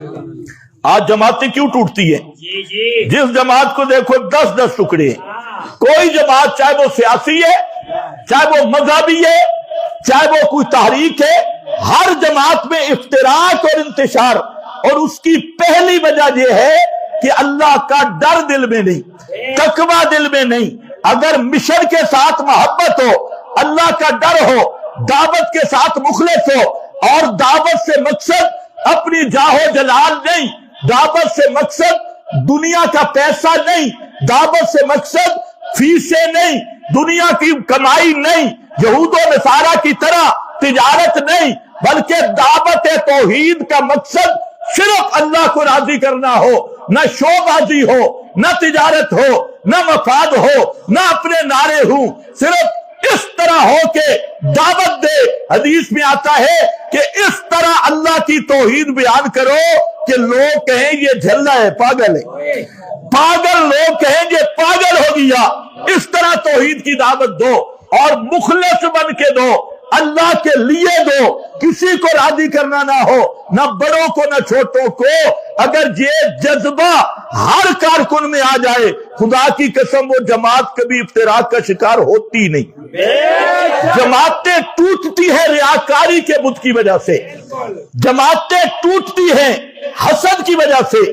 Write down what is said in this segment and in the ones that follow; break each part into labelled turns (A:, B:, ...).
A: آج جماعتیں کیوں ٹوٹتی ہیں؟ جس جماعت کو دیکھو 10-10 ٹکڑے ہیں۔ کوئی جماعت چاہے وہ سیاسی ہے، چاہے وہ مذہبی ہے، چاہے وہ کوئی تحریک ہے، ہر جماعت میں افتراق اور انتشار، اور اس کی پہلی وجہ یہ ہے کہ اللہ کا ڈر دل میں نہیں، تقویٰ دل میں نہیں۔ اگر مشن کے ساتھ محبت ہو، اللہ کا ڈر ہو، دعوت کے ساتھ مخلص ہو، اور دعوت سے مقصد اپنی جاہ و جلال نہیں، دعوت سے مقصد دنیا کا پیسہ نہیں، دعوت سے مقصد فیسیں نہیں، دنیا کی کمائی نہیں، یہود و نصارہ کی طرح تجارت نہیں، بلکہ دعوت توحید کا مقصد صرف اللہ کو راضی کرنا ہو، نہ شو بازی ہو، نہ تجارت ہو، نہ مفاد ہو، نہ اپنے نعرے ہوں، صرف اس طرح ہو کہ دعوت دے۔ حدیث میں آتا ہے کہ اس طرح اللہ کی توحید بیان کرو کہ لوگ کہیں یہ جھلا ہے، پاگل ہے، پاگل لوگ کہیں یہ پاگل ہو گیا۔ اس طرح توحید کی دعوت دو اور مخلص بن کے دو، اللہ کے لیے دو، کسی کو راضی کرنا نہ ہو، نہ بڑوں کو نہ چھوٹوں کو۔ اگر یہ جذبہ ہر کارکن میں آ جائے، خدا کی قسم وہ جماعت کبھی افتراق کا شکار ہوتی نہیں۔ جماعتیں ٹوٹتی ہیں ریاکاری کے بت کی وجہ سے، جماعتیں ٹوٹتی ہیں حسد کی وجہ سے،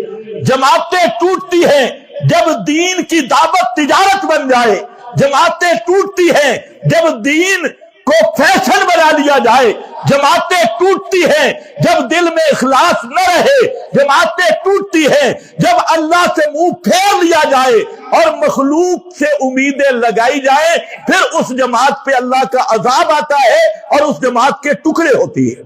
A: جماعتیں ٹوٹتی ہیں جب دین کی دعوت تجارت بن جائے، جماعتیں ٹوٹتی ہیں جب دین کو فیشن بنا لیا جائے، جماعتیں ٹوٹتی ہیں جب دل میں اخلاص نہ رہے، جماعتیں ٹوٹتی ہیں جب اللہ سے منہ پھیر لیا جائے اور مخلوق سے امیدیں لگائی جائے، پھر اس جماعت پہ اللہ کا عذاب آتا ہے اور اس جماعت کے ٹکڑے ہوتی ہے۔